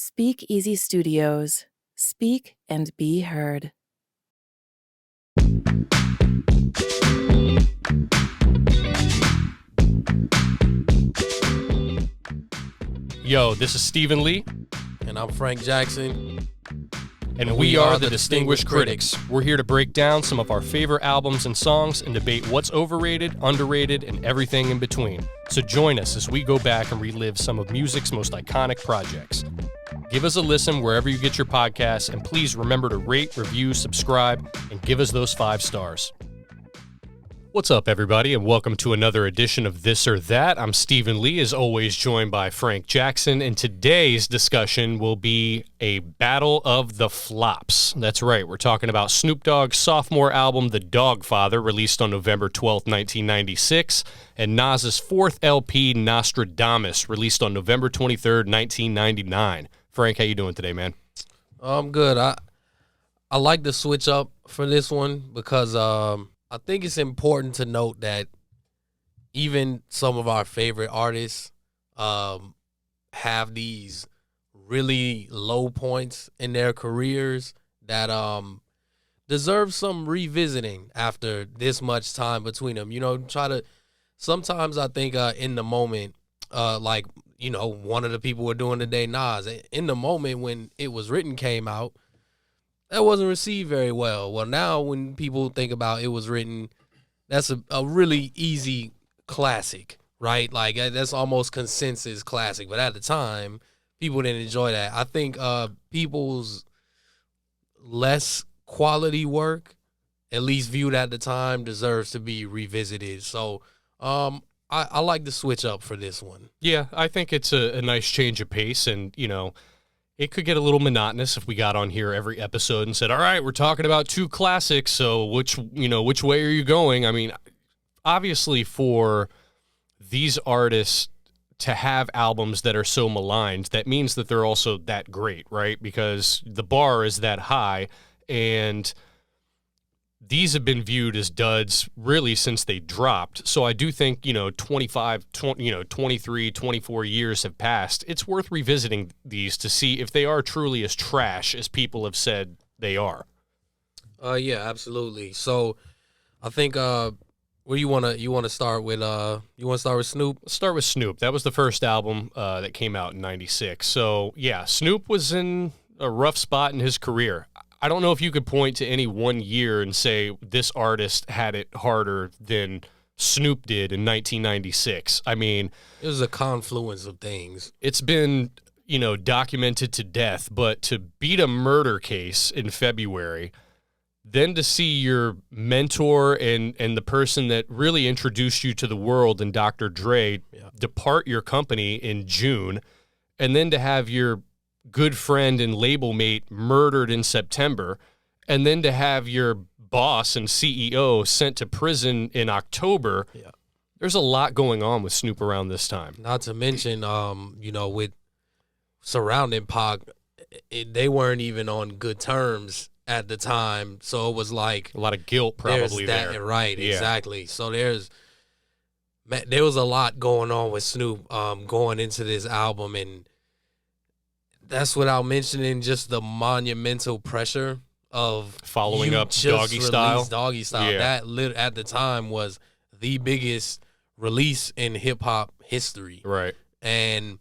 Speak Easy Studios. Speak and be heard. Yo, this is Stephen Lee. And I'm Frank Jackson. And we are the Distinguished Critics. We're here to break down some of our favorite albums and songs and debate what's overrated, underrated, and everything in between. So join us as we go back and relive some of music's most iconic projects. Give us a listen wherever you get your podcasts, and please remember to rate, review, subscribe, and give us those 5 stars. What's up, everybody, and welcome to another edition of This or That. I'm Stephen Lee, as always, joined by Frank Jackson, and today's discussion will be a battle of the flops. That's right, we're talking about Snoop Dogg's sophomore album, The Doggfather, released on November 12th, 1996, and Nas's fourth LP, Nastradamus, released on November 23rd, 1999. Frank, how you doing today, man? I'm good. I like to switch up for this one because I think it's important to note that even some of our favorite artists have these really low points in their careers that deserve some revisiting after this much time between them. You know, sometimes I think in the moment, like, you know, one of the people we're doing today, Nas, in the moment when It Was Written came out, that wasn't received very well. Well, now when people think about It Was Written, that's a really easy classic, right? Like, that's almost consensus classic. But at the time, people didn't enjoy that. I think people's less quality work, at least viewed at the time, deserves to be revisited. So I like to switch up for this one. Yeah, I think it's a nice change of pace, and, you know, it could get a little monotonous if we got on here every episode and said, all right, we're talking about 2 classics, so which way are you going? I mean, obviously for these artists to have albums that are so maligned, that means that they're also that great, right? Because the bar is that high, and these have been viewed as duds really since they dropped. So I do think, 23, 24 years have passed. It's worth revisiting these to see if they are truly as trash as people have said they are. Yeah, absolutely. So I think where you want to start with Snoop? Let's start with Snoop. That was the first album that came out in 96. So yeah, Snoop was in a rough spot in his career. I don't know if you could point to any one year and say this artist had it harder than Snoop did in 1996. I mean, it was a confluence of things. It's been, documented to death, but to beat a murder case in February, then to see your mentor and the person that really introduced you to the world and Dr. Dre depart your company in June, and then to have your good friend and label mate murdered in September, and then to have your boss and CEO sent to prison in October. Yeah. There's a lot going on with Snoop around this time. Not to mention, with surrounding Pac, they weren't even on good terms at the time, so it was like a lot of guilt probably there. Right, yeah. Exactly. So there was a lot going on with Snoop going into this album, and that's without mentioning just the monumental pressure of following up Doggy Style. Doggy Style. Yeah. That at the time was the biggest release in hip hop history. Right. And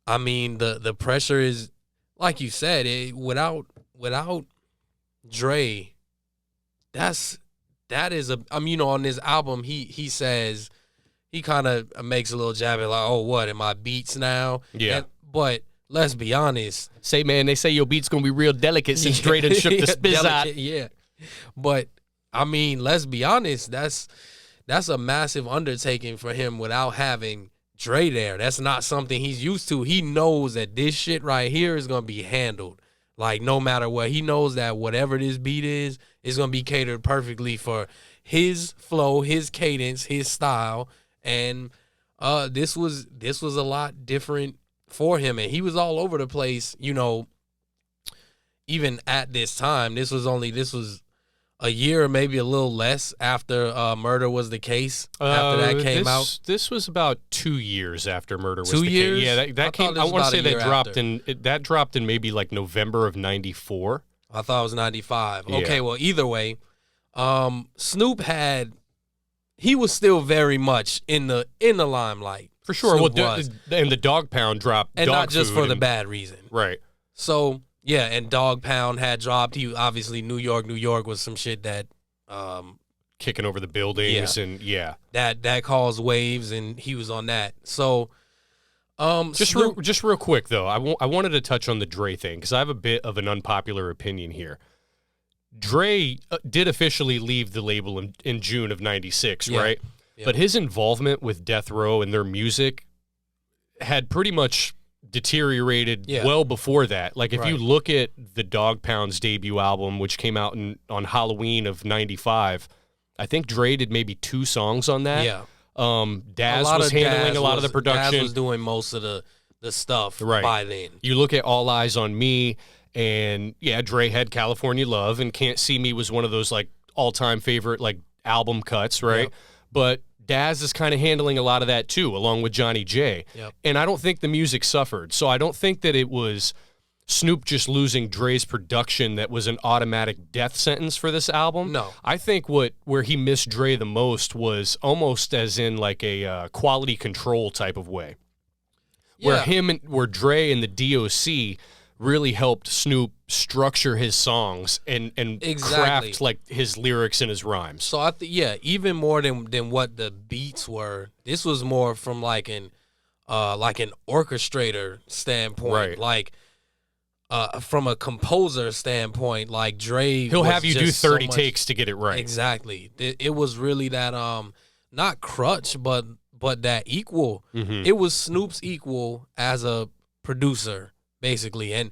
I mean the pressure is, like you said, without Dre, that is on this album he says, he kind of makes a little jab at, like, oh, what, am I beats now? Yeah. But let's be honest. Say, man, they say your beat's going to be real delicate since Dre done shook the spizz out. Yeah. But, I mean, let's be honest. That's a massive undertaking for him without having Dre there. That's not something he's used to. He knows that this shit right here is going to be handled. Like, no matter what. He knows that whatever this beat is going to be catered perfectly for his flow, his cadence, his style. And this was a lot different for him, and he was all over the place, even at this time. This was a year or maybe a little less after Murder Was the Case. After that came out, this was about 2 years after Murder Was 2 the years. Case. Yeah, that came. I want to say that dropped in maybe like November of '94. I thought it was 95. Yeah. Okay, well, either way, Snoop he was still very much in the limelight. For sure. Snoop Well, was. and the Dog Pound dropped. And Dog not just Food for the bad reason. Right. So, yeah, and Dog Pound had dropped. He obviously New York was some shit that Kicking over the buildings and that caused waves, and he was on that. So just real quick though, I wanted to touch on the Dre thing because I have a bit of an unpopular opinion here. Dre did officially leave the label in June of '96, right? Yeah. But his involvement with Death Row and their music had pretty much deteriorated well before that. Like if you look at the Dog Pound's debut album, which came out on Halloween of '95, I think Dre did maybe 2 songs on that. Yeah. Daz was handling a lot of the production. Daz was doing most of the stuff by then. You look at All Eyes on Me, and Dre had California Love, and Can't See Me was one of those like all-time favorite like album cuts, right? Yep. But Daz is kind of handling a lot of that too, along with Johnny J. Yep. And I don't think the music suffered. So I don't think that it was Snoop just losing Dre's production that was an automatic death sentence for this album. No. I think where he missed Dre the most was almost as in like a quality control type of way. Yeah. Where Dre and the DOC really helped Snoop structure his songs and craft like his lyrics and his rhymes. So I think even more than what the beats were, this was more from like an orchestrator standpoint, like from a composer standpoint, like Dre. He'll have you do 30 takes to get it right. Exactly. It was really that not crutch, but that equal. Mm-hmm. It was Snoop's equal as a producer. Basically, and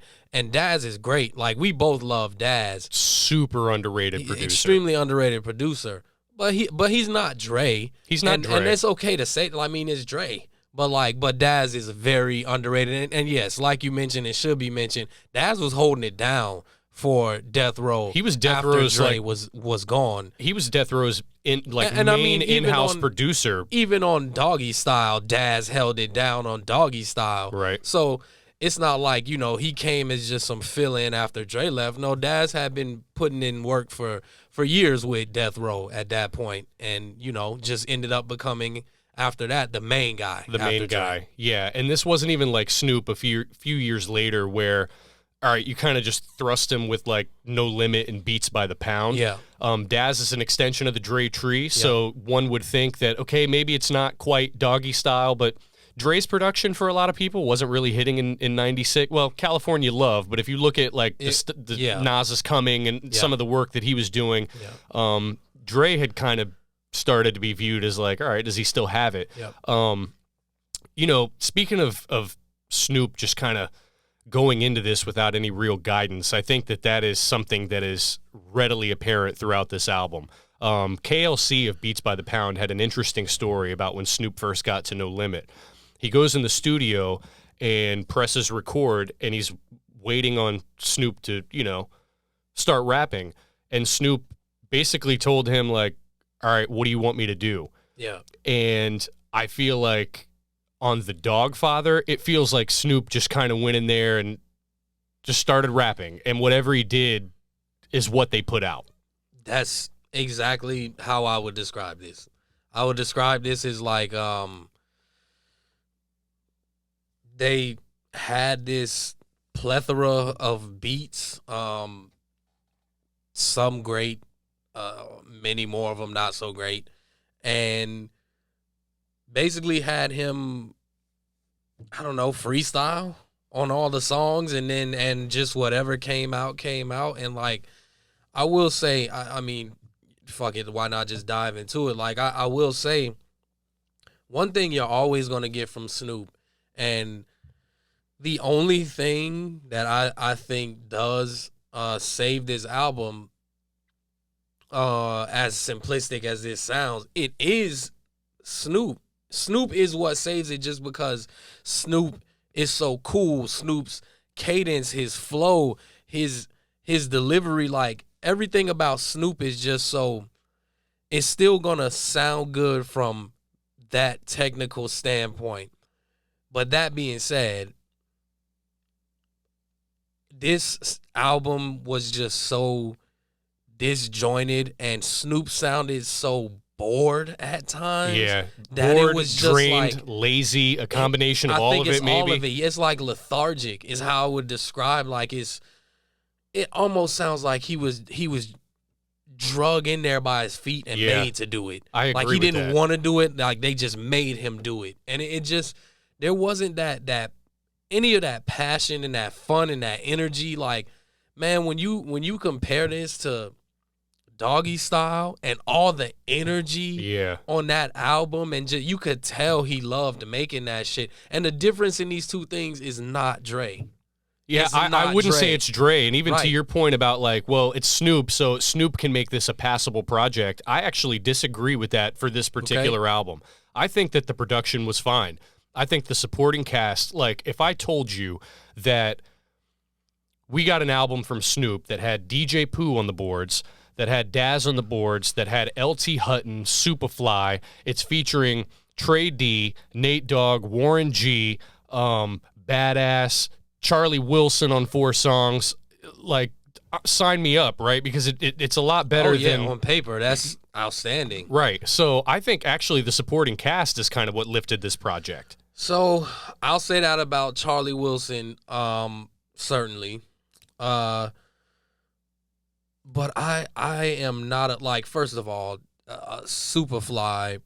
Daz is great. Like we both love Daz. Super underrated producer. Extremely underrated producer. But he's not Dre. He's not Dre. And it's okay to say. I mean, it's Dre. But Daz is very underrated. And yes, like you mentioned, it should be mentioned. Daz was holding it down for Death Row. He was Death after Row's Dre was gone. He was Death Row's main in-house producer. Even on Doggy Style, Daz held it down on Doggy Style. Right. So it's not like, he came as just some fill-in after Dre left. No, Daz had been putting in work for years with Death Row at that point, and, just ended up becoming, after that, the main guy. The main guy, yeah. And this wasn't even like Snoop a few years later where, all right, you kind of just thrust him with, like, No Limit and Beats by the Pound. Yeah. Daz is an extension of the Dre tree, so one would think that, okay, maybe it's not quite Doggy Style, but Dre's production for a lot of people wasn't really hitting in '96. Well, California Love, but if you look at like the Nas Is Coming and some of the work that he was doing, Dre had kind of started to be viewed as like, all right, does he still have it? Speaking of Snoop just kind of going into this without any real guidance, I think that is something that is readily apparent throughout this album. KLC of Beats by the Pound had an interesting story about when Snoop first got to No Limit. He goes in the studio and presses record, and he's waiting on Snoop to, start rapping. And Snoop basically told him, like, all right, what do you want me to do? Yeah. And I feel like on the Doggfather, it feels like Snoop just kind of went in there and just started rapping. And whatever he did is what they put out. That's exactly how I would describe this. I would describe this as like they had this plethora of beats, some great, many more of them not so great, and basically had him, I don't know, freestyle on all the songs, and just whatever came out, and like I will say, I mean, fuck it, why not just dive into it? Like I will say, one thing you're always gonna get from Snoop, and the only thing that I think does save this album, as simplistic as this sounds, it is Snoop. Snoop is what saves it, just because Snoop is so cool. Snoop's cadence, his flow, his delivery, like everything about Snoop is just so, it's still gonna sound good from that technical standpoint. But that being said, this album was just so disjointed, and Snoop sounded so bored at times. Yeah, that bored, it was just drained, like lazy, a combination of I all think of it's it. Maybe all of it. It's like lethargic is how I would describe. Like it almost sounds like he was drug in there by his feet and made to do it. I agree like he with didn't that. want to do it. Like they just made him do it, and it just there wasn't that any of that passion and that fun and that energy. Like, man, when you compare this to Doggy Style and all the energy on that album, and just you could tell he loved making that shit. And the difference in these two things is not Dre. Yeah, I wouldn't say it's Dre. And even to your point about like, well, it's Snoop, so Snoop can make this a passable project. I actually disagree with that for this particular album. I think that the production was fine. I think the supporting cast, like if I told you that we got an album from Snoop that had DJ Pooh on the boards, that had Daz on the boards, that had LT Hutton, Superfly, it's featuring Trey D, Nate Dogg, Warren G, Badass, Charlie Wilson on 4 songs, like, sign me up, right? Because it's a lot better than... on paper, that's outstanding. Right. So I think actually the supporting cast is kind of what lifted this project. So I'll say that about Charlie Wilson, certainly. But I am not, first of all, Superfly,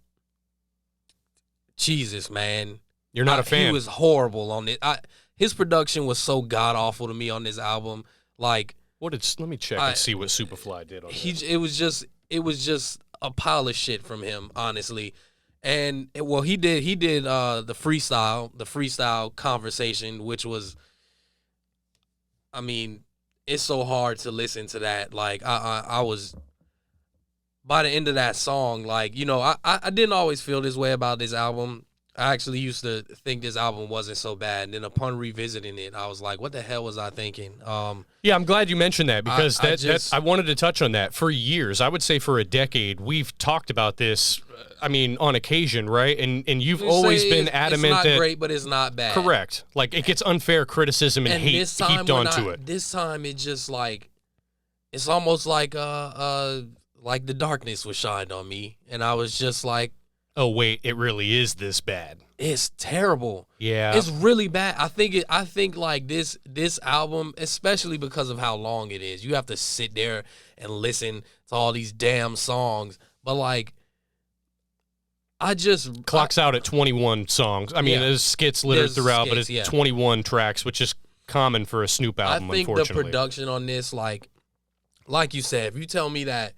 Jesus, man. You're not a fan. He was horrible on it. His production was so god-awful to me on this album. Like, let me check and see what Superfly did on this. It was just a pile of shit from him, honestly. And he did the freestyle conversation, which was, I mean, it's so hard to listen to that. Like I was, by the end of that song, like, you know, I didn't always feel this way about this album. I actually used to think this album wasn't so bad, and then upon revisiting it, I was like, what the hell was I thinking? Yeah, I'm glad you mentioned that, because I wanted to touch on that. For years, I would say for a decade, we've talked about this, I mean, on occasion, right? And you've always been adamant that... It's not great, but it's not bad. Correct. Like, it gets unfair criticism and hate heaped onto it. This time, it's just like, it's almost like the darkness was shined on me, and I was just like, oh wait, it really is this bad. It's terrible. Yeah, it's really bad. I think like this album, especially because of how long it is, you have to sit there and listen to all these damn songs. But like, clocks out at 21 songs. I mean, there's skits littered throughout, but it's 21 tracks, which is common for a Snoop album. I think unfortunately, the production on this, like you said, if you tell me that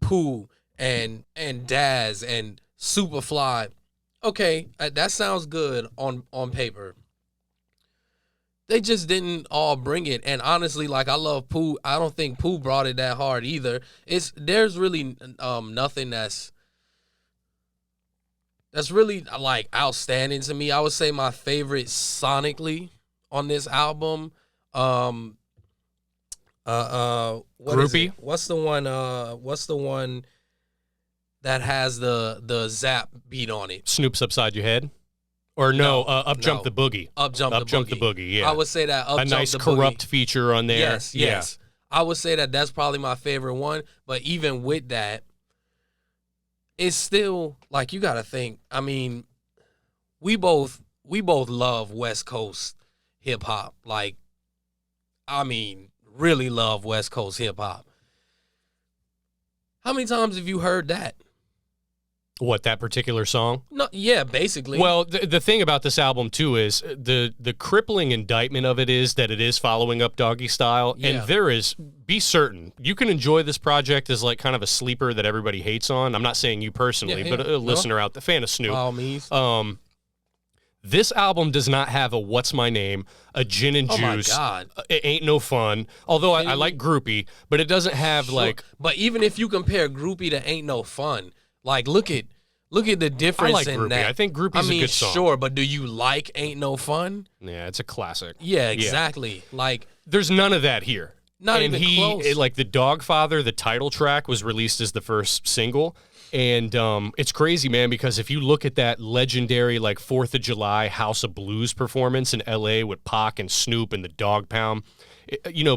Pooh and Daz and Superfly, okay, that sounds good on paper. They just didn't all bring it, and honestly, like, I love Pooh. I don't think Pooh brought it that hard either. There's really nothing that's really like outstanding to me. I would say my favorite sonically on this album, Groupie. What's the one that has the zap beat on it? Snoop's Upside Your Head? Or no, Up Jump the Boogie. Up Jump the Boogie, yeah. I would say that Up Jump the Boogie. A nice corrupt feature on there. Yes. I would say that's probably my favorite one, but even with that, it's still, like, you got to think, I mean, we both love West Coast hip-hop. Like, I mean, really love West Coast hip-hop. How many times have you heard that? What, that particular song? No, yeah, basically. Well, the thing about this album, too, is the crippling indictment of it is that it is following up Doggy Style. Yeah. And there is, be certain, you can enjoy this project as like kind of a sleeper that everybody hates on. I'm not saying you personally, but a listener out, the fan of Snoop. By all means. This album does not have a What's My Name, a Gin and Juice. Oh, my God. It Ain't No Fun. Although I like Groupie, but it doesn't have like... But even if you compare Groupie to Ain't No Fun, like, look at the difference I like in Groupie. that. I think Groupie's a good song. Sure, but do you like Ain't No Fun? Yeah, it's a classic. Yeah, exactly. Yeah. Like, there's none of that here. Not and even close. like the Doggfather, the title track was released as the first single. And it's crazy, man, because if you look at that legendary like 4th of July House of Blues performance in L.A. with Pac and Snoop and the Dog Pound,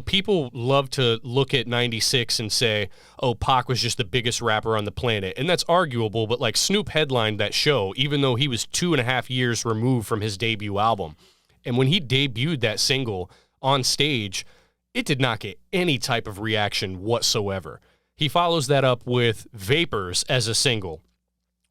people love to look at 96 and say, oh, Pac was just the biggest rapper on the planet. And that's arguable, but like Snoop headlined that show, even though he was 2.5 years removed from his debut album. And when he debuted that single on stage, it did not get any type of reaction whatsoever. He follows that up with Vapors as a single,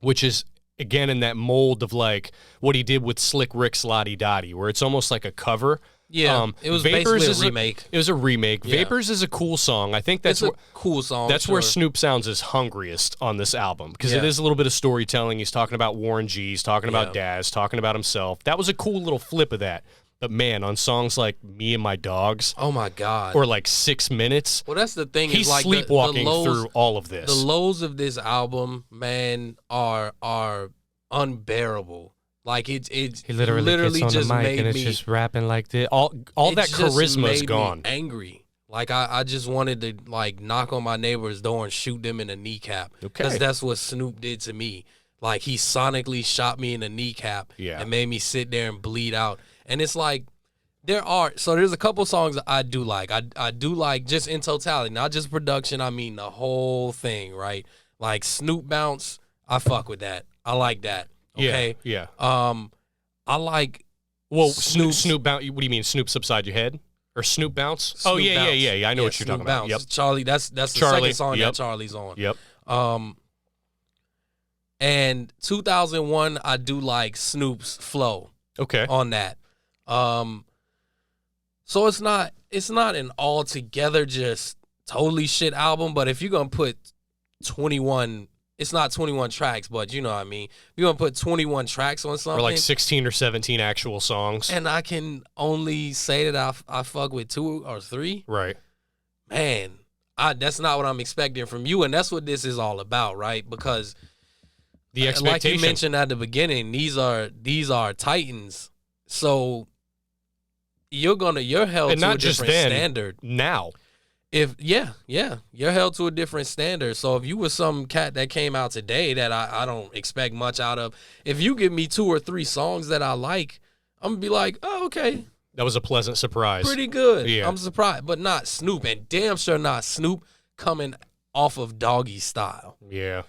which is, again, in that mold of like what he did with Slick Rick's Lottie Dottie, where it's almost like a cover. Yeah, it was Vapors basically a remake. It was a remake. Yeah. Vapors is a cool song. I think that's It's a cool song. that's sure. where Snoop sounds his hungriest on this album, because it Yeah. is a little bit of storytelling. He's talking about Warren G. He's talking about Daz, talking about himself. That was a cool little flip of that. But man, on songs like Me and My Dogs, Oh my God. or like 6 Minutes, Well, that's the thing. he's is like sleepwalking the lows, through all of this. The lows of this album, man, are unbearable. Like it He literally gets on just the mic made and it's me just rapping like this. All it that just charisma is made me gone. angry. Like I just wanted to like knock on my neighbor's door and shoot them in the kneecap. Because Okay. that's what Snoop did to me. Like he sonically shot me in the kneecap and made me sit there and bleed out. And it's like there's a couple songs that I do like. I do like just in totality, not just production. I mean the whole thing, right? Like Snoop Bounce, I fuck with that. I like that. Okay. Yeah. I like Well, Snoop's- Snoop bounce. What do you mean, Snoop's upside your head or Snoop bounce? Snoop yeah. I know what you're Snoop talking Bounce. about. Yep. Charlie. That's the Charlie, second song yep. that Charlie's on. Yep. And 2001, I do like Snoop's flow Okay. on that. So it's not an altogether just totally shit album, but if you're gonna put 21, it's not 21 tracks, but you know what I mean. If you're gonna put 21 tracks on something, Or like 16 or 17 actual songs. and I can only say that I fuck with 2 or 3, Right. man, that's not what I'm expecting from you, and that's what this is all about, right? Because The like expectation. you mentioned at the beginning, these are titans, so you're held And to not a just different then, standard. now. If you're held to a different standard. So if you were some cat that came out today that I don't expect much out of, if you give me 2 or 3 songs that I like, I'm gonna be like, oh, okay, That was a pleasant surprise. pretty good. Yeah. I'm surprised, but not Snoop, and damn sure not Snoop coming off of Doggy Style. Yeah.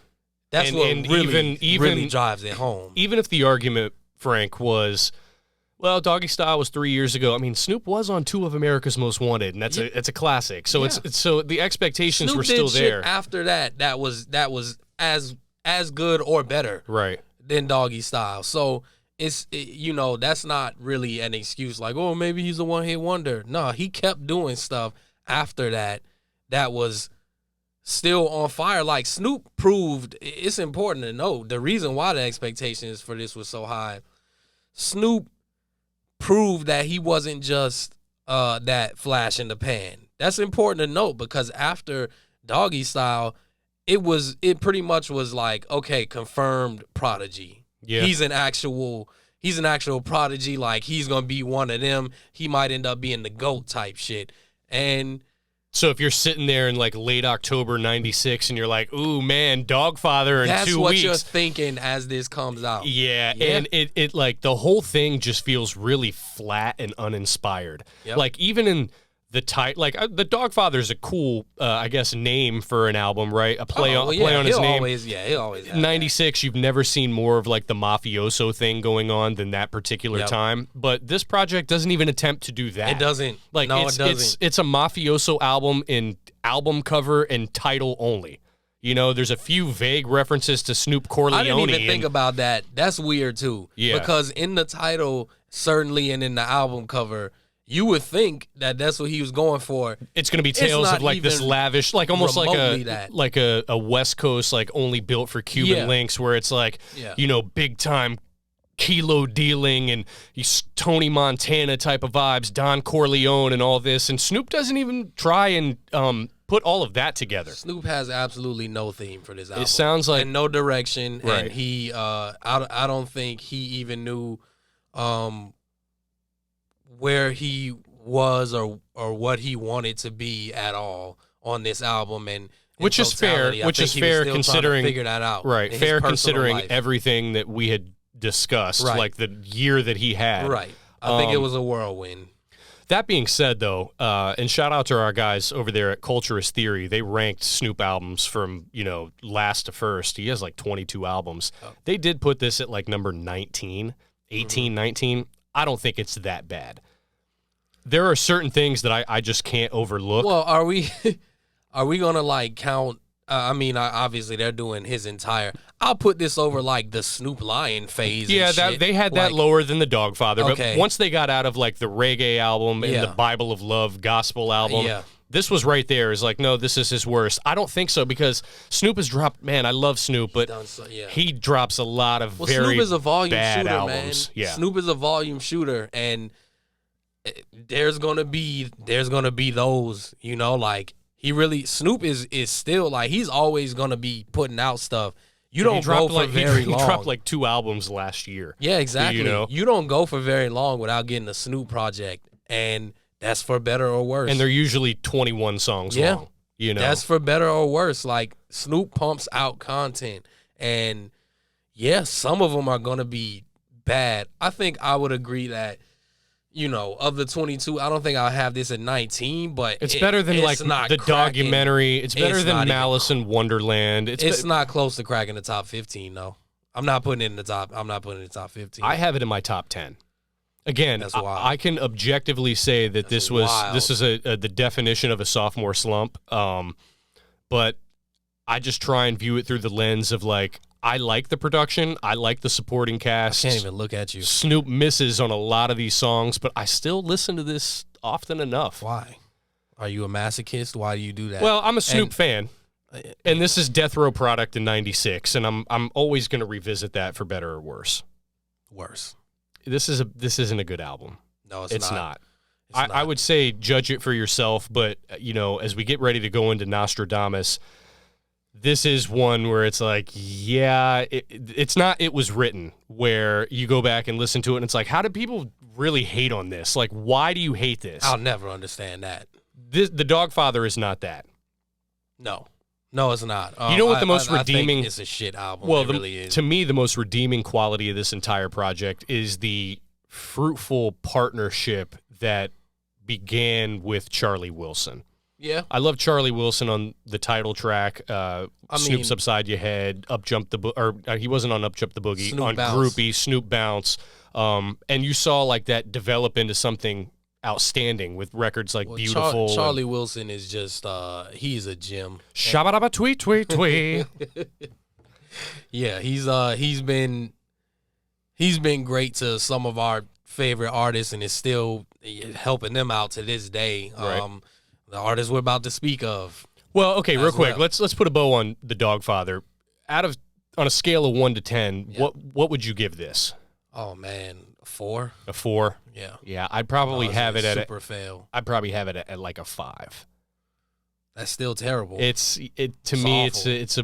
That's And- what and really even- drives it home. Even if the argument, Frank, was, well, Doggy Style was 3 years ago. I mean, Snoop was on 2 of America's Most Wanted, and it's a classic. So it's so the expectations Snoop were did still shit there. after that was as good or better Right. than Doggy Style. So that's not really an excuse like, oh, maybe he's a one-hit wonder. No, he kept doing stuff after that was still on fire. Like Snoop proved, it's important to know the reason why the expectations for this was so high. Snoop proved that he wasn't just that flash in the pan. That's important to note, because after Doggy Style, it pretty much was like, okay, confirmed prodigy. Yeah. He's an actual prodigy. Like, he's gonna be one of them. He might end up being the GOAT type shit. And So if you're sitting there in like late October 96 and you're like, ooh, man, Doggfather in that's 2 what weeks. you're thinking as this comes out. Yeah, Yeah. and it like the whole thing just feels really flat and uninspired. Yep. Like even in the the Doggfather is a cool, I guess, name for an album, right? A play on his name. He'll always have 96, you've never seen more of like the mafioso thing going on than that particular Yep. time. But this project doesn't even attempt to do that. that. It doesn't. Like No, it's, it doesn't. It's a mafioso album in album cover and title only. You know, there's a few vague references to Snoop Corleone. I didn't even think about that. That's weird too. Yeah. Because in the title, certainly, and in the album cover, you would think that that's what he was going for. It's going to be It's tales not of like this even lavish, like almost like remotely that. a West Coast, like only built for Cuban Yeah. links, where it's like, Yeah. you know, big time kilo dealing and Tony Montana type of vibes, Don Corleone and all this. And Snoop doesn't even try and put all of that together. Snoop has absolutely no theme for this album. It sounds like and no direction. Right. And he, I don't think he even knew where he was or what he wanted to be at all on this album, and which is fair. Which is fair considering figure that out. Right, fair considering everything that we had discussed, like the year that he had. Right, I think it was a whirlwind. That being said, though, and shout out to our guys over there at Culturist Theory. They ranked Snoop albums from, last to first. He has like 22 albums. Oh. They did put this at like number 19, 18, 19. I don't think it's that bad. There are certain things that I just can't overlook. Well, are we going to like count? Obviously they're doing his entire. I'll put this over like the Snoop Lion phase. Yeah, and shit. They had that lower than the Doggfather. Okay. But once they got out of like the reggae album and the Bible of Love gospel album, this was right there. It's like, no, this is his worst. I don't think so because Snoop has dropped. Man, I love Snoop, but he drops a lot of very Snoop is a volume bad shooter, albums. Man. Yeah, Snoop is a volume shooter, and there's gonna be those. Snoop is still like he's always gonna be putting out stuff. You don't go for very long. He dropped like 2 albums last year. Yeah, exactly. You don't go for very long without getting a Snoop project, and that's for better or worse. And they're usually 21 songs long. That's for better or worse. Like Snoop pumps out content, and some of them are gonna be bad. I think I would agree that. Of the 22, I don't think I'll have this at 19, but it's better than like the documentary. It's better than Malice in Wonderland. It's not close to cracking the top 15, though. I'm not putting it in the top 15. I have it in my top 10. Again, I can objectively say that this is the definition of a sophomore slump. But I just try and view it through the lens of like, I like the production. I like the supporting cast. I can't even look at you. Snoop misses on a lot of these songs, but I still listen to this often enough. Why? Are you a masochist? Why do you do that? Well, I'm a Snoop fan, and this is Death Row product in '96, and I'm always going to revisit that for better or worse. Worse. This isn't a good album. No, it's not. I would say judge it for yourself, but as we get ready to go into Nastradamus. This is one where it's like, it's not It Was Written, where you go back and listen to it, and it's like, how do people really hate on this? Like, why do you hate this? I'll never understand that. The Doggfather is not that. No, it's not. You know what the most redeeming... I think it's a shit album. Well, it really is. To me, the most redeeming quality of this entire project is the fruitful partnership that began with Charlie Wilson. Yeah, I love Charlie Wilson on the title track. Snoop's Upside Your Head, Up Jump the he wasn't on Up Jump the Boogie, Snoop on Bounce. Groupie, Snoop Bounce, and you saw like that develop into something outstanding with records like Beautiful. Charlie Wilson is just he's a gem. Shabba tweet tweet tweet. Yeah, he's been great to some of our favorite artists, and is still helping them out to this day. Right. The artists we're about to speak of. Well, okay, real quick, let's put a bow on the Doggfather. On a scale of 1 to 10, what would you give this? Oh man, a 4. A 4? Yeah. Yeah, I'd probably have it at super fail. I'd probably have it at like a 5. That's still terrible. To me it's a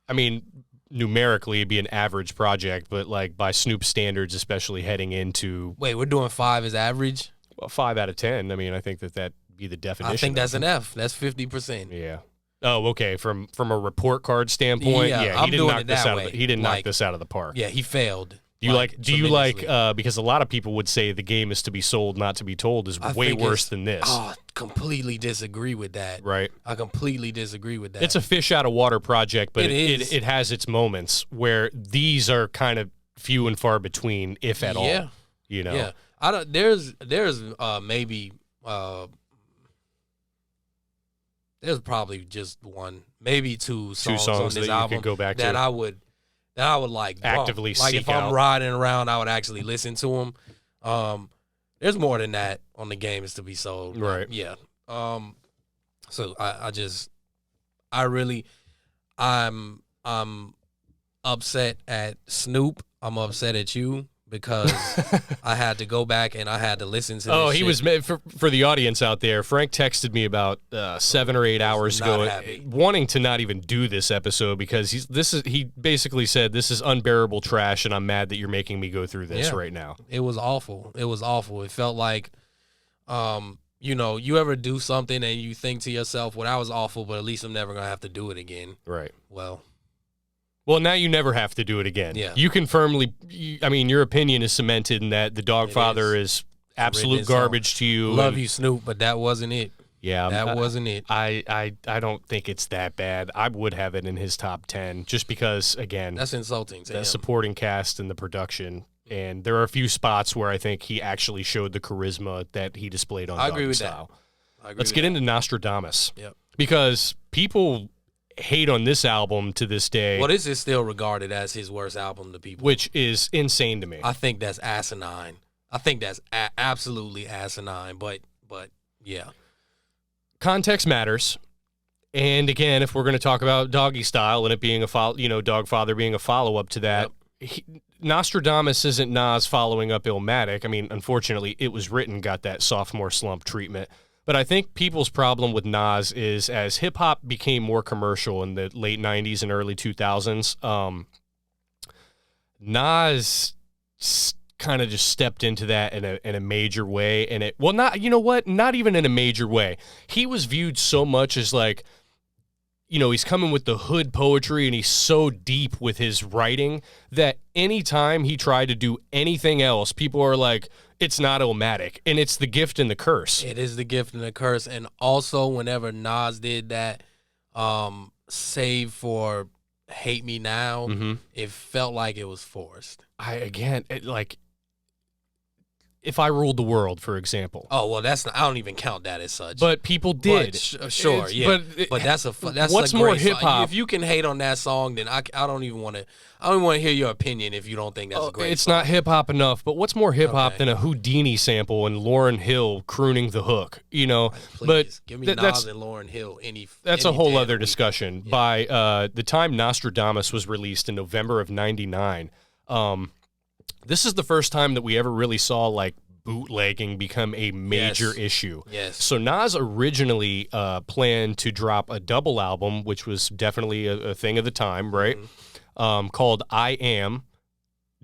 I mean, numerically it'd be an average project, but like by Snoop standards, especially heading into Wait, we're doing 5 as average? Well, 5 out of 10. I mean, I think that be the definition. I think that's an F. That's 50%. Yeah. Oh, okay. From a report card standpoint, he didn't knock this out. He didn't knock this out of the park. Yeah, he failed. Do you like because a lot of people would say the game is to be sold, not to be told is way worse than this. Oh, completely disagree with that. Right. I completely disagree with that. It's a fish out of water project, but it has its moments where these are kind of few and far between, if at all. Yeah. I don't. There's maybe. There's probably just 1, maybe 2 songs on this that album you could go back that to. I would like actively bump. Like seek if I'm out. riding around, I would actually listen to them. There's more than that on the game is to be sold. Right. Yeah. So I'm upset at Snoop. I'm upset at you. Because I had to go back and I had to listen to this Oh, he shit. was for the audience out there. Frank texted me about 7 or 8 hours ago, wanting to not even do this episode because he basically said this is unbearable trash, and I'm mad that you're making me go through this right now. It was awful. It felt like You ever do something and you think to yourself, well, that was awful, but at least I'm never going to have to do it again. Right. Well, now you never have to do it again. Yeah. You can your opinion is cemented in that the Doggfather is absolute garbage to you. Love you, Snoop, but that wasn't it. Yeah. That wasn't it. I don't think it's that bad. I would have it in his top 10 just because, again, that's insulting to the him. supporting cast and the production. And there are a few spots where I think he actually showed the charisma that he displayed on Doggy Style. Let's get into Nostradamus. Yep. Because people hate on this album to this day. Well, this is still regarded as his worst album to people. Which is insane to me. I think that's asinine. I think that's absolutely asinine, but yeah. Context matters. And again, if we're going to talk about Doggy Style and it being Doggfather being a follow-up to that, Nostradamus isn't Nas following up Illmatic. I mean, unfortunately, It Was Written got that sophomore slump treatment. But I think people's problem with Nas is as hip-hop became more commercial in the late 90s and early 2000s, Nas kind of just stepped into that in a major way. And not even in a major way. He was viewed so much as like, he's coming with the hood poetry and he's so deep with his writing that anytime he tried to do anything else, people are like, it's not Illmatic. And it's the gift and the curse. It is the gift and the curse. And also whenever Nas did that, save for Hate Me Now, it felt like it was forced. If I Ruled the World, for example. Oh, well, I don't even count that as such. But people did. Sure, yeah. But that's what's a more great hip hop? If you can hate on that song, then I don't even want to hear your opinion if you don't think that's a great It's song. not hip hop enough, but what's more hip hop than a Houdini sample and Lauryn Hill crooning the hook? Please, but give me Nas and Lauryn Hill That's a whole other discussion. Yeah. By the time Nostradamus was released in November of 99, this is the first time that we ever really saw like bootlegging become a major issue. Yes. So Nas originally planned to drop a double album, which was definitely a thing of the time, right? Called I Am ...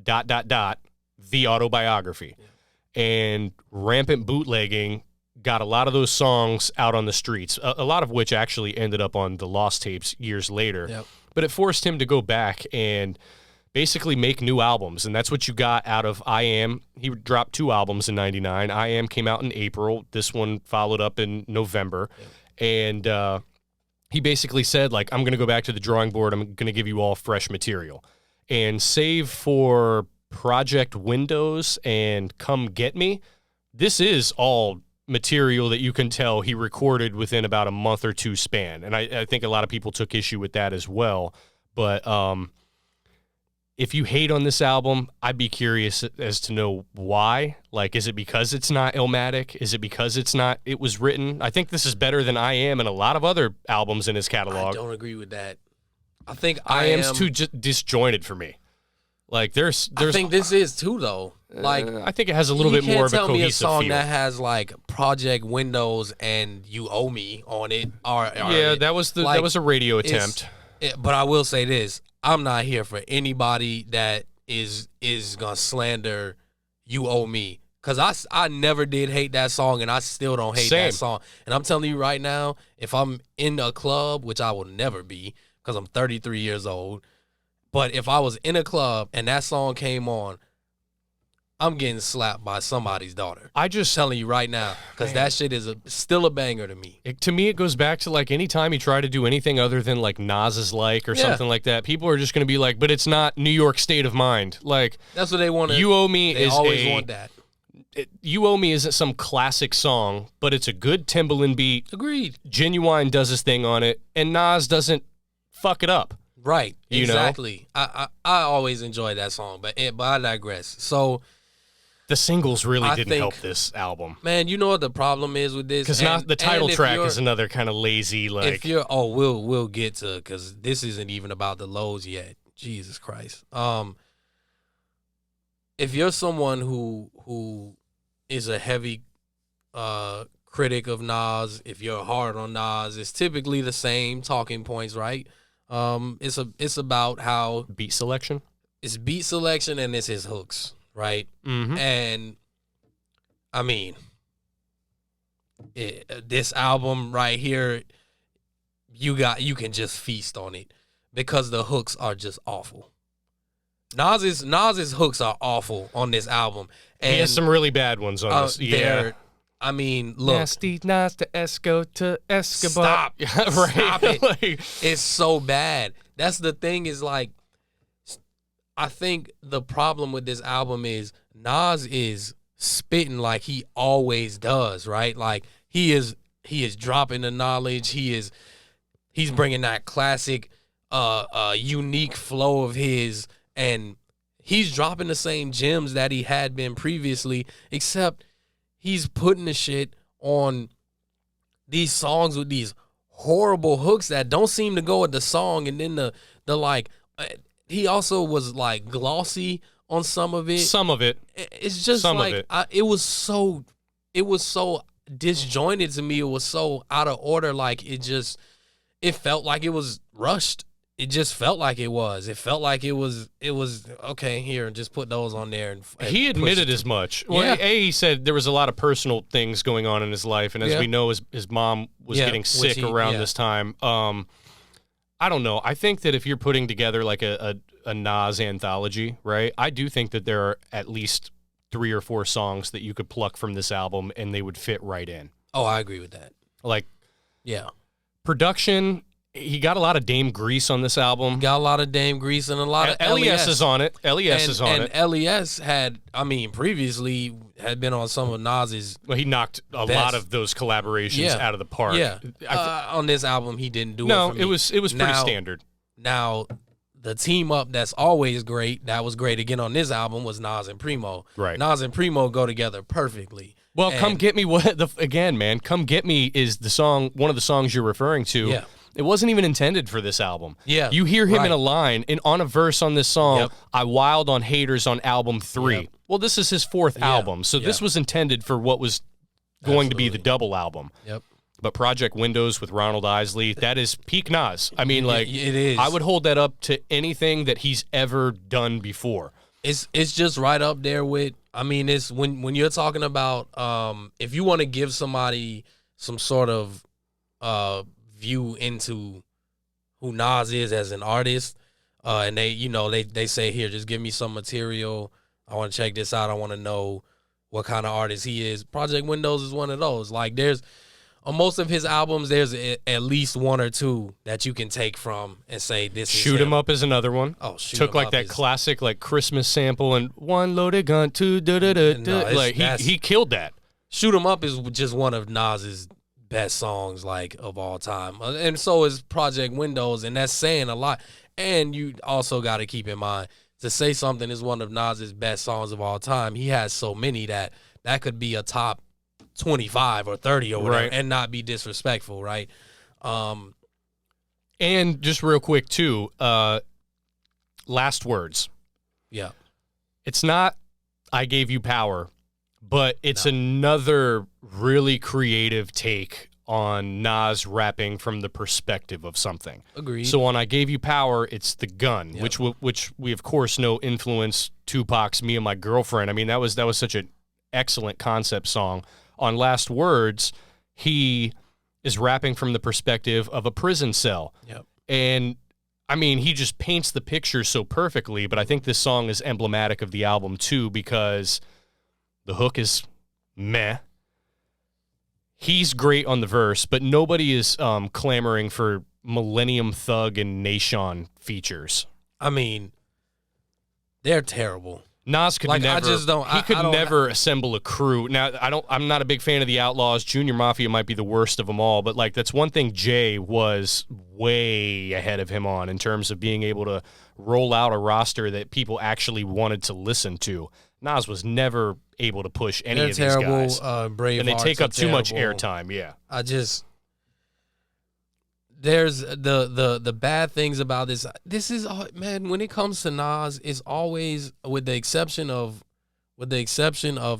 The Autobiography. Yeah. And rampant bootlegging got a lot of those songs out on the streets, a lot of which actually ended up on the Lost tapes years later. Yep. But it forced him to go back and basically make new albums, and that's what you got out of I Am. He dropped 2 albums in 99. I Am came out in April. This one followed up in November. Yeah. And he basically said, like, I'm going to go back to the drawing board. I'm going to give you all fresh material. And save for Project Windows and Come Get Me, this is all material that you can tell he recorded within about a month or two span. And I think a lot of people took issue with that as well. But if you hate on this album, I'd be curious as to know why. Like, is it because it's not Illmatic? Is it because It Was Written? I think this is better than I Am and a lot of other albums in his catalog. I don't agree with that. I think I Am's too disjointed for me. Like, there's. I think this is too, though. Like, I think it has a little bit more of a cohesive feel. You can't tell me a song that has like Project Windows and You Owe Me on it. That was a radio attempt. But I will say this. I'm not here for anybody that is gonna slander You Owe Me, because I never did hate that song, and I still don't hate that song. And I'm telling you right now, if I'm in a club, which I will never be because I'm 33 years old, but if I was in a club and that song came on, I'm getting slapped by somebody's daughter. I just telling you right now, because that shit is still a banger to me. To me, it goes back to like anytime you try to do anything other than like Nas's like or something like that, people are just going to be like, but it's not New York State of Mind. Like, that's what they want. You Owe Me they is always want that. You Owe Me isn't some classic song, but it's a good Timbaland beat. Agreed. Genuine does his thing on it, and Nas doesn't fuck it up. Right. You exactly. know? I always enjoy that song, but I digress. So. The singles really didn't help this album. Man, you know what the problem is with this? Because the title track is another kind of lazy, like... If you're... Oh, we'll get to... Because this isn't even about the lows yet. Jesus Christ. If you're someone who is a heavy critic of Nas, if you're hard on Nas, it's typically the same talking points, right? It's about how... Beat selection? It's beat selection and it's his hooks. Right? Mm-hmm. And, I mean, this album right here, you can just feast on it because the hooks are just awful. Nas's hooks are awful on this album. And he has some really bad ones on this. Yeah. I mean, look. Nasty Nas to Esco to Escobar. Stop. Right. Stop it. Like, it's so bad. That's the thing is like, I think the problem with this album is Nas is spitting like he always does, right? Like he is dropping the knowledge. He's bringing that classic, unique flow of his, and he's dropping the same gems that he had been previously, except he's putting the shit on these songs with these horrible hooks that don't seem to go with the song, and then the like. He also was like glossy on some of it. some of it. It's just Some of like it. it was so disjointed to me. It was so out of order. Like it felt like it was rushed. It just felt like it was. It felt like it was okay. Here, just put those on there. And He admitted as much. Well, Yeah. he said there was a lot of personal things going on in his life, and as Yeah. we know, his mom was Yeah, getting sick he- around yeah. this time. I don't know. I think that if you're putting together like a Nas anthology, right? I do think that there are at least 3 or 4 songs that you could pluck from this album and they would fit right in. Oh, I agree with that. Like Yeah, production, he got a lot of Dame Grease on this album. got a lot of Dame Grease and a lot of LES is on it. LES is on it. And LES previously had been on some of Nas's. Well, he knocked a Best. lot of those collaborations out of the park. Yeah, on this album he didn't do it. For me. it was pretty Now- standard. Now, the team up that's always great, that was great again on this album, was Nas and Primo. Right. Nas and Primo go together perfectly. Well, And- Come Get Me, again, man, Come Get Me is the song, one of the songs you're referring to. Yeah. It wasn't even intended for this album. Yeah, You hear him in right. a line, and on a verse on this song, Yep. I wild on haters on album 3. Yep. Well, this is his 4th album, so this Yeah. was intended for what was going to be the Absolutely. double album. Yep. But Project Windows with Ronald Isley, that is peak Nas. I mean, like, it is. I would hold that up to anything that he's ever done before. It's just right up there with. I mean, it's when you're talking about if you want to give somebody some sort of view into who Nas is as an artist, and they say, here, just give me some material. I want to check this out. I want to know what kind of artist he is. Project Windows is one of those. Like there's on most of his albums, there's at least 1 or 2 that you can take from and say this is Shoot 'Em Up is another one. Oh, Shoot Took 'Em like Up that is- classic like Christmas sample and one loaded gun, 2 da da da No, da. it's- Like that's- he killed that. Shoot 'Em Up is just one of Nas's best songs like of all time. And so is Project Windows, and that's saying a lot. And you also got to keep in mind, to say something is one of Nas's best songs of all time, he has so many that could be a top 25 or 30 or whatever, Right. and not be disrespectful, right? And just real quick too, last words. Yeah. It's not I gave you power, but it's another really creative take on Nas rapping from the perspective of something. Agreed. So on I Gave You Power, it's the gun, Yep. which we of course know influenced Tupac's Me and My Girlfriend. I mean, that was such an excellent concept song. On Last Words, he is rapping from the perspective of a prison cell. Yep. And I mean, he just paints the picture so perfectly, but I think this song is emblematic of the album too because the hook is meh. He's great on the verse, but nobody is clamoring for Millennium Thug and Nation features. I mean, they're terrible. Nas could Like, never. I just don't- He I could don't- never assemble a crew. Now, I'm not a big fan of the Outlaws. Junior Mafia might be the worst of them all, but like that's one thing Jay was way ahead of him on in terms of being able to roll out a roster that people actually wanted to listen to. Nas was never able to push any They're of terrible. these guys, Brave and they take Hearts up are too much terrible. airtime. Yeah. There's the bad things about this. This is man. When it comes to Nas, it's always with the exception of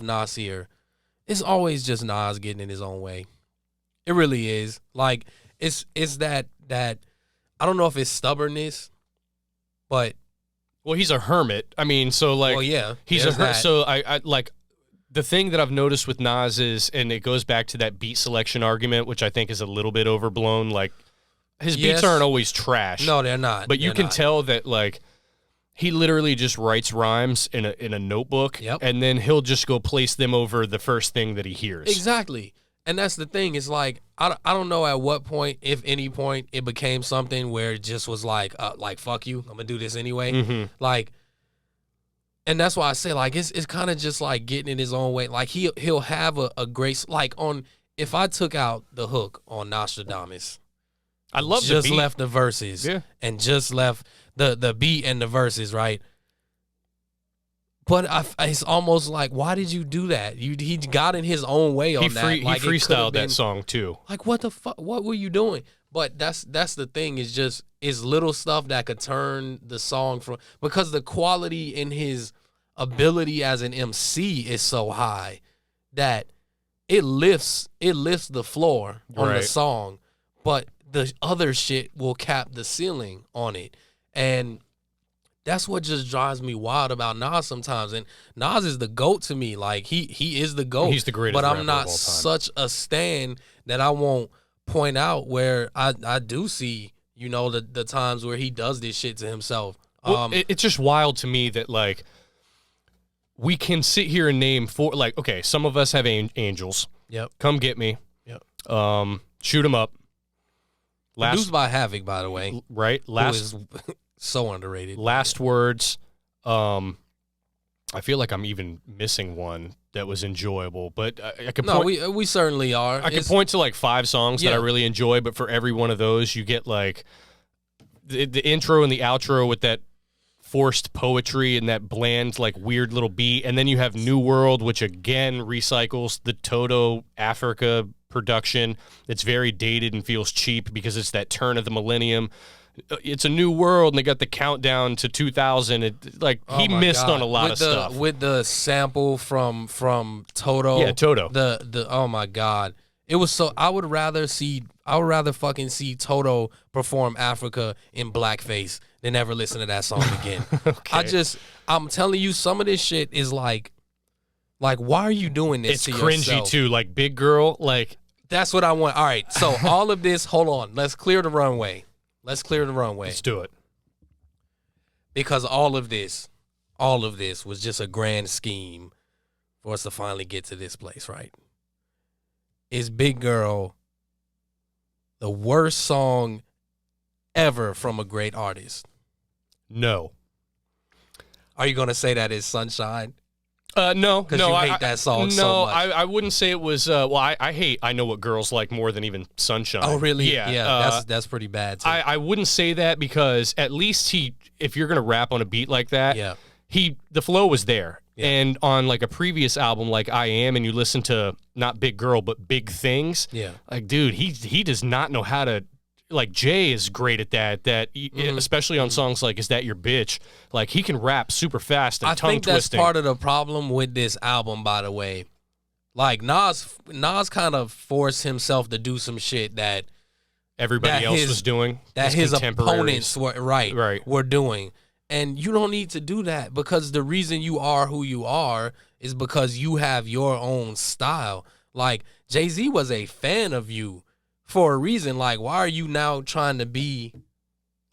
Nasir, it's always just Nas getting in his own way. It really is. Like it's that I don't know if it's stubbornness, but Well, he's a hermit. I mean, so like, well, yeah, he's there's that. so I like The thing that I've noticed with Nas is, and it goes back to that beat selection argument, which I think is a little bit overblown. Like, his beats aren't always trash. No, they're not. But you can tell that, like, he literally just writes rhymes in a notebook, and then he'll just go place them over the first thing that he hears. Exactly. And that's the thing. It's like, I don't know at what point, if any point, it became something where it just was like fuck you, I'm going to do this anyway. Mm-hmm. Like, and that's why I say, like, it's kind of just like getting in his own way. Like, he'll have a grace, like, if I took out the hook on Nostradamus, I love just the beat. left the verses, and just left the beat and the verses, right? But it's almost like, why did you do that? He got in his own way on that. Like, he freestyled that song too. Like, what the fuck? What were you doing? But that's the thing. Is little stuff that could turn the song from, because the quality in his ability as an MC is so high that it lifts the floor on the song, but the other shit will cap the ceiling on it. And that's what just drives me wild about Nas sometimes. And Nas is the GOAT to me. Like, he is the GOAT. He's the greatest But rapper I'm not of all time. such a stan that I won't point out where I do see, the times where he does this shit to himself. Well, it's just wild to me that, like, we can sit here and name four, like, okay, some of us have angels. Yep. Come Get Me. Yep. Shoot 'Em Up. Produced by Havoc, by the way. Right. Who is so underrated. Last Words. I feel like I'm even missing one that was enjoyable, but I could point. No, we certainly are. I could point to like 5 songs that I really enjoy, but for every one of those, you get like the intro and the outro with that forced poetry and that bland, like, weird little beat, and then you have New World, which again recycles the Toto Africa production. It's very dated and feels cheap because it's that turn of the millennium. It's a new world, and they got the countdown to 2000. He missed on a lot of stuff with the sample from Toto. Yeah, Toto. The oh my God, it was so. I would rather fucking see Toto perform Africa in blackface than ever listen to that song again. Okay. I'm telling you, some of this shit is like, why are you doing this? It's to cringy yourself? too, like Big Girl, like. That's what I want. All right, so all of this. Hold on, let's clear the runway. Let's do it. Because all of this was just a grand scheme for us to finally get to this place, right? Is Big Girl the worst song ever from a great artist? No. Are you going to say that is Sunshine? No. Because you hate that song so much. I wouldn't say it was, I know what girls like more than even Sunshine. Oh, really? Yeah. That's pretty bad, too. I wouldn't say that because at least if you're going to rap on a beat like that, the flow was there. Yeah. And on like a previous album like I Am, and you listen to not Big Girl, but Big Things, like, dude, he does not know how to, like, Jay is great at that especially on songs like Is That Your Bitch? Like, he can rap super fast and tongue twisting. I think that's part of the problem with this album, by the way. Like, Nas kind of forced himself to do some shit that everybody else was doing. That his opponents were doing. And you don't need to do that, because the reason you are who you are is because you have your own style. Like, Jay-Z was a fan of you for a reason. Like, why are you now trying to be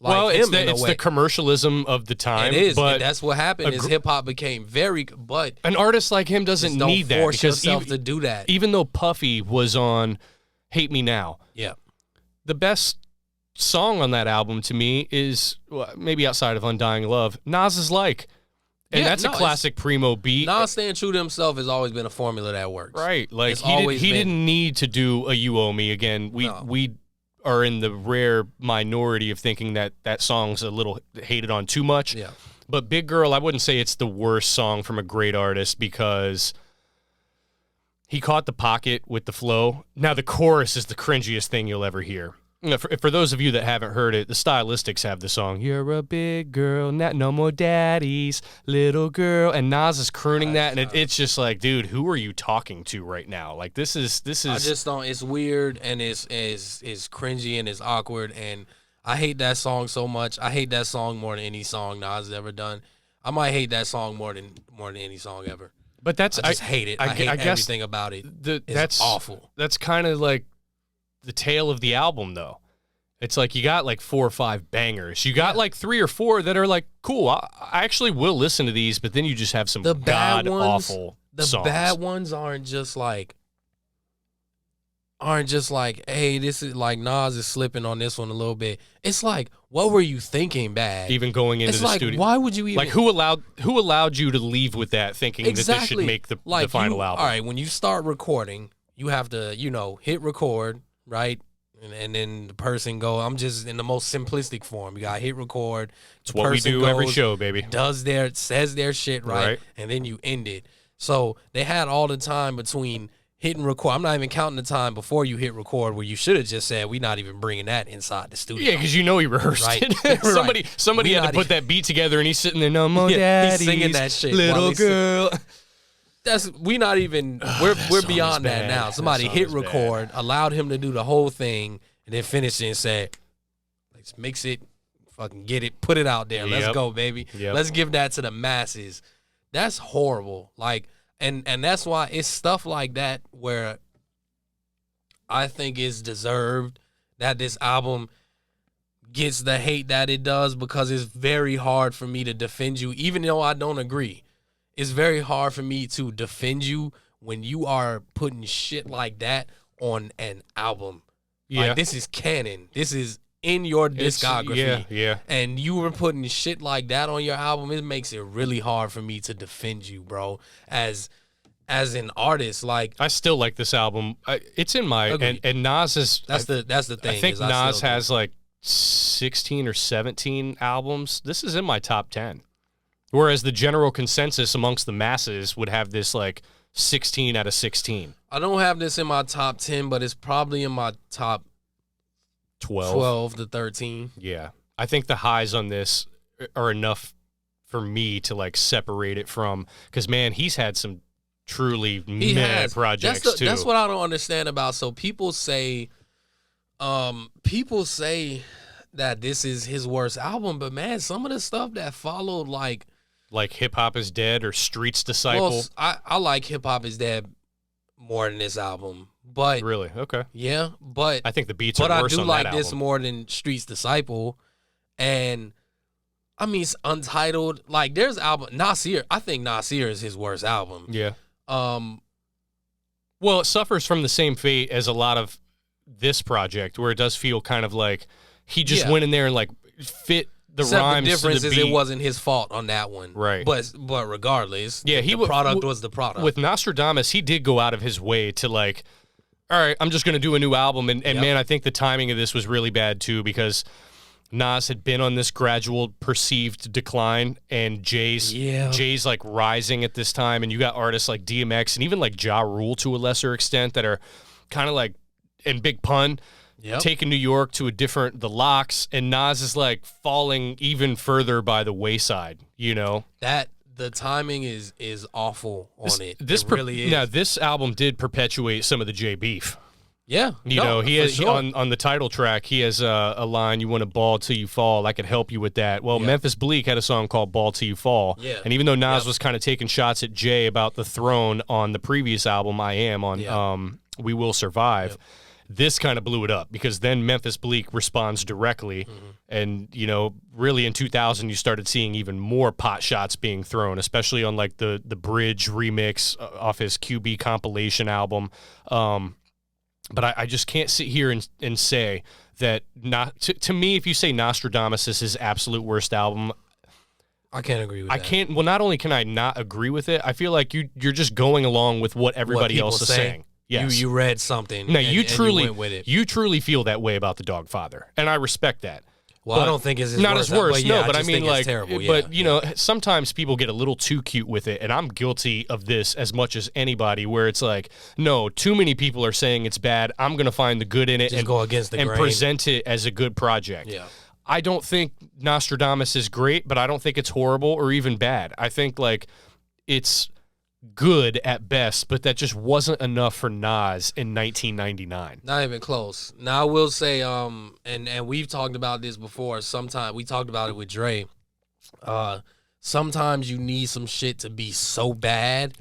like him in a way? It's the commercialism of the time. It is, but and that's what happened. Is hip hop became but an artist like him doesn't need that, force because yourself to do that. Even though Puffy was on Hate Me Now, the best song on that album to me is, maybe outside of Undying Love, Nas's Like. And that's a classic Primo beat. Nas staying true to himself has always been a formula that works. Right. Like, he didn't need to do a You Owe Me again. We are in the rare minority of thinking that song's a little hated on too much. Yeah. But Big Girl, I wouldn't say it's the worst song from a great artist, because he caught the pocket with the flow. Now, the chorus is the cringiest thing you'll ever hear. For those of you that haven't heard it, the Stylistics have the song, "You're a big girl, no more daddies, little girl," and Nas is crooning that, and it's just like, dude, who are you talking to right now? Like, this is. I just don't. It's weird, and it's cringy, and it's awkward, and I hate that song so much. I hate that song more than any song Nas has ever done. I might hate that song more than any song ever. But that's I just hate it. I hate everything about it. It's awful. That's kind of like the tale of the album, though. It's like you got like 4 or 5 bangers. You got like 3 or 4 that are like, cool, I actually will listen to these, but then you just have some god-awful songs. The bad ones aren't just like, hey, this is like Nas is slipping on this one a little bit. It's like, what were you thinking bad? Even going into the studio. Why would you even... Like, who allowed you to leave with that thinking that this should make the final album? All right, when you start recording, you have to, hit record, right? And then the person go, I'm just in the most simplistic form. You got to hit record. It's what we do every show, baby. Says their shit, right? And then you end it. So they had all the time between hitting record. I'm not even counting the time before you hit record where you should have just said, we're not even bringing that inside the studio. Yeah, because he rehearsed it. Somebody had to put that beat together, and he's sitting there, no more daddies, he's singing that shit. Little girl. We're beyond that now. Somebody hit record, allowed him to do the whole thing, and then finished it and said, let's mix it, fucking get it, put it out there. Let's go, baby. Let's give that to the masses. That's horrible. Like, and that's why it's stuff like that where I think it's deserved that this album gets the hate that it does, because it's very hard for me to defend you, even though I don't agree. It's very hard for me to defend you when you are putting shit like that on an album. Yeah. Like, this is canon. This is in your discography. Yeah. And you were putting shit like that on your album. It makes it really hard for me to defend you, bro. As an artist, like, I still like this album. It's in my and Nas is that's the thing. I think Nas has like 16 or 17 albums. This is in my top 10. Whereas the general consensus amongst the masses would have this like 16 out of 16. I don't have this in my top 10, but it's probably in my top 12 to 13. Yeah. I think the highs on this are enough for me to like separate it from, because, man, he's had some truly mad projects too. That's what I don't understand about. So people say that this is his worst album, but man, some of the stuff that followed, like Hip Hop Is Dead or Street's Disciple. Well, I like Hip Hop Is Dead more than this album, but really, okay, yeah, but I think the beats are worse on that album. But I do like this more than Street's Disciple, and I mean, it's Untitled. Like, there's album Nasir. I think Nasir is his worst album. Yeah. Well, it suffers from the same fate as a lot of this project, where it does feel kind of like he just went in there and like fit the rhymes. The difference to the is beat. It wasn't his fault on that one, right? But regardless, the product was the product. With Nastradamus, he did go out of his way to like, all right, I'm just going to do a new album, and man, I think the timing of this was really bad too, because Nas had been on this gradual perceived decline, and Jay's like rising at this time, and you got artists like DMX and even like Ja Rule to a lesser extent that are kind of like, and Big Pun, taking New York to the Locks, and Nas is like falling even further by the wayside, That the timing is awful on it. This really is. Now, this album did perpetuate some of the Jay beef. Yeah, he has on the title track. He has a line: "You want to ball till you fall. I could help you with that." Well, Memphis Bleak had a song called "Ball Till You Fall." Yeah. And even though Nas was kind of taking shots at Jay about the throne on the previous album, I Am on We Will Survive. This kind of blew it up, because then Memphis Bleak responds directly, and really in 2000 you started seeing even more pot shots being thrown, especially on like the Bridge remix off his QB compilation album. But I just can't sit here and say that to me, if you say Nastradamus is his absolute worst album, I can't agree with that. I can't. Well, not only can I not agree with it, I feel like you're just going along with what everybody else is saying. Yes. You read something. No, and you truly went with it. You truly feel that way about the Doggfather, and I respect that. Well, I don't think it's not his worst. No, but I mean, like, terrible. But sometimes people get a little too cute with it, and I'm guilty of this as much as anybody. Where it's like, no, too many people are saying it's bad. I'm going to find the good in it and go against the grain and present it as a good project. Yeah. I don't think Nastradamus is great, but I don't think it's horrible or even bad. I think like it's good at best, but that just wasn't enough for Nas in 1999. Not even close. Now I will say, and we've talked about this before. Sometimes we talked about it with Dre. Sometimes you need some shit to be so bad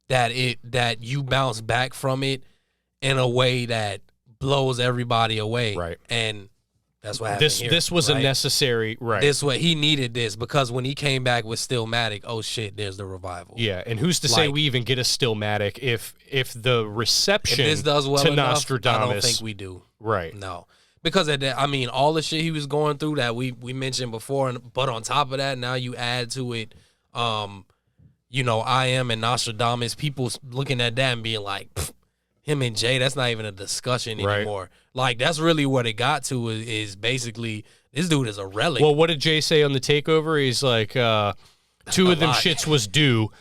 that you bounce back from it in a way that blows everybody away. Right. And that's what happened here. This was right? a necessary, right. This way he needed this, because when he came back with Stillmatic, oh shit, there's the revival. Yeah, and who's to say we even get a Stillmatic if the reception if this does well to enough, Nostradamus, I don't think we do. Right. No. Because of that, I mean, all the shit he was going through that we mentioned before, but on top of that, now you add to it, you know, I Am and Nostradamus, people looking at that and being like, him and Jay, that's not even a discussion anymore. Like, that's really what it got to is basically, this dude is a relic. Well, what did Jay say on the takeover? He's like, two of them shits was due.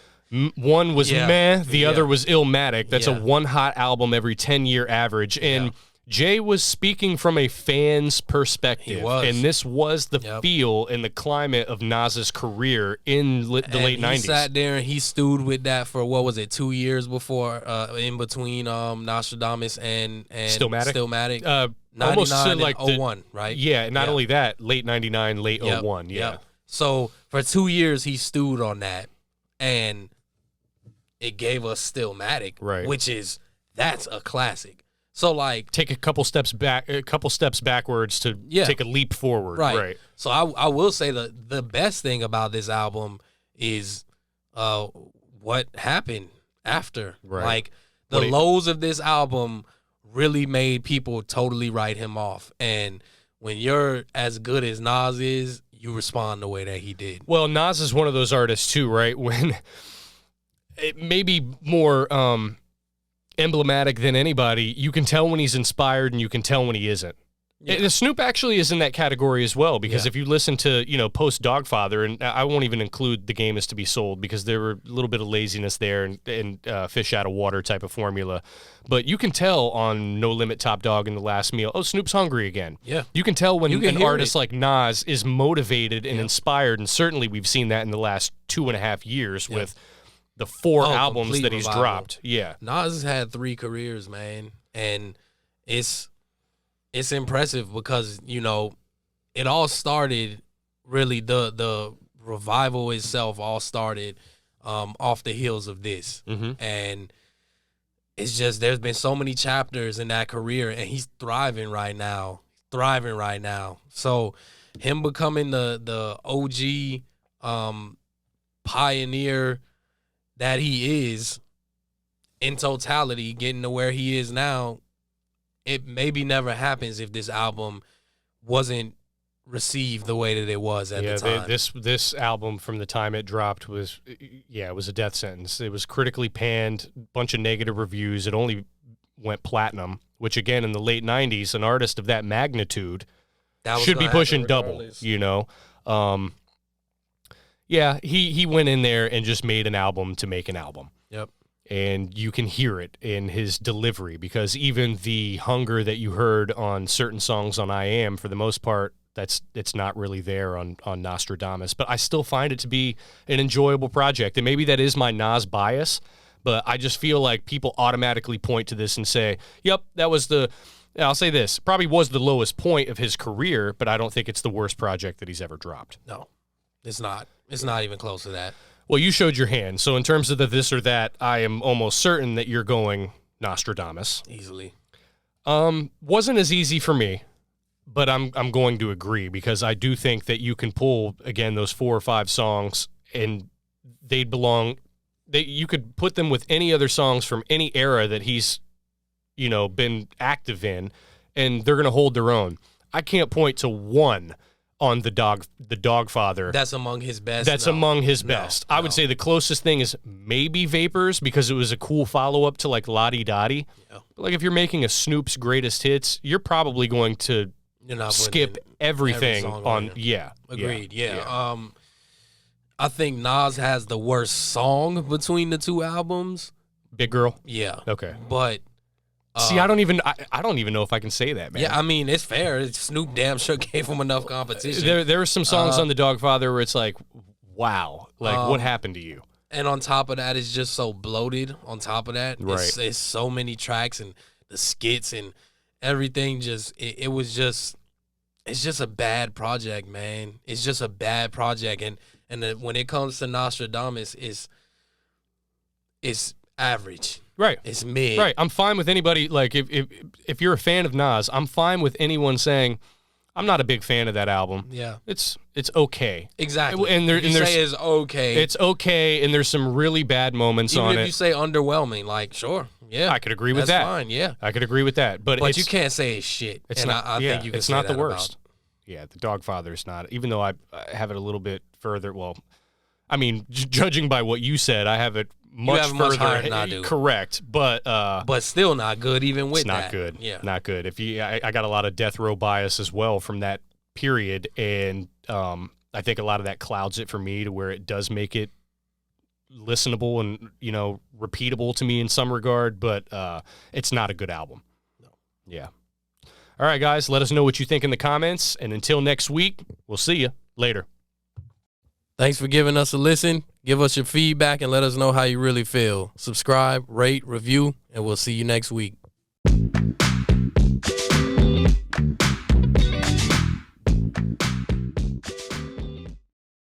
One was meh, the other was Illmatic. That's a one hot album every 10-year average. And Jay was speaking from a fan's perspective. He was. And this was the feel and the climate of Nas's career in the late 90s. He sat there and he stewed with that for, what was it, 2 years before, in between Nostradamus and Stillmatic. Almost 99 like and 01, right? Yeah, and not only that, late 99, late 01, So for 2 years he stewed on that, and it gave us Stillmatic, right? Which is, that's a classic. So like, take a couple steps backwards to take a leap forward, right? So I will say the best thing about this album is what happened after, like the lows of this album really made people totally write him off. And when you're as good as Nas is, you respond the way that he did. Well, Nas is one of those artists too, right? When it may be more emblematic than anybody, you can tell when he's inspired and you can tell when he isn't. And Snoop actually is in that category as well, because if you listen to, post Doggfather, and I won't even include The Game Is to Be Sold because there were a little bit of laziness there and fish out of water type of formula. But you can tell on No Limit, Top Dog, and The Last Meal, Snoop's hungry again. Yeah. You can tell when an artist like Nas is motivated and inspired, and certainly we've seen that in the last 2.5 years with the 4 albums that he's dropped. Yeah. Nas has had 3 careers, man. And it's impressive because, it all started, really, the revival itself all started off the heels of this. Mm-hmm. And it's just, there's been so many chapters in that career, and he's thriving right now. So him becoming the OG pioneer that he is, in totality, getting to where he is now, it maybe never happens if this album wasn't received the way that it was at the time. This album, from the time it dropped, was it was a death sentence. It was critically panned, bunch of negative reviews. It only went platinum, which again, in the late 90s, an artist of that magnitude should be pushing double, he went in there and just made an album to make an album. Yep. And you can hear it in his delivery, because even the hunger that you heard on certain songs on I Am, for the most part, it's not really there on Nostradamus. But I still find it to be an enjoyable project. And maybe that is my Nas bias, but I just feel like people automatically point to this and say, yep, that was I'll say this, probably was the lowest point of his career, but I don't think it's the worst project that he's ever dropped. No, it's not. It's not even close to that. Well, you showed your hand. So in terms of the this or that, I am almost certain that you're going Nostradamus. Easily. Wasn't as easy for me, but I'm going to agree, because I do think that you can pull, again, those 4 or 5 songs, and they'd belong. You could put them with any other songs from any era that he's, been active in, and they're going to hold their own. I can't point to one on the Doggfather. That's among his best. That's among his best. I would say the closest thing is maybe Vapors, because it was a cool follow-up to like Lottie Dottie. Yeah. But like if you're making a Snoop's greatest hits, you're probably going to skip everything on. Yeah. Agreed. Yeah. I think Nas has the worst song between the 2 albums. Big Girl? Yeah. Okay. But see, I don't even know if I can say that, man. Yeah, I mean, it's fair. Snoop damn sure gave him enough competition. There are some songs on the Doggfather where it's like, wow, like what happened to you? And on top of that, it's just so bloated. On top of that, it's so many tracks and the skits and everything. It's just a bad project, man. It's just a bad project. And when it comes to Nostradamus, it's average. Right. It's mid. Right. I'm fine with anybody, like, if you're a fan of Nas, I'm fine with anyone saying, I'm not a big fan of that album. Yeah. It's okay. Exactly. And you say it's okay. It's okay, and there's some really bad moments Even on it. Even if you say underwhelming, like, sure, yeah. I could agree with that. That's fine, yeah. I could agree with that. But you can't say it's shit. It's and not, I think you can it's say not the that worst. about. Yeah, the Doggfather is not. Even though I have it a little bit further, well, I mean, judging by what you said, I have it much further. Much higher than I do. Correct, but still not good even with it's not that. good. Yeah. Not good. I got a lot of death row bias as well from that period, and I think a lot of that clouds it for me to where it does make it listenable and, you know, repeatable to me in some regard, but it's not a good album. No. Yeah. All right, guys, let us know what you think in the comments, and until next week, we'll see you later. Thanks for giving us a listen. Give us your feedback and let us know how you really feel. Subscribe, rate, review, and we'll see you next week.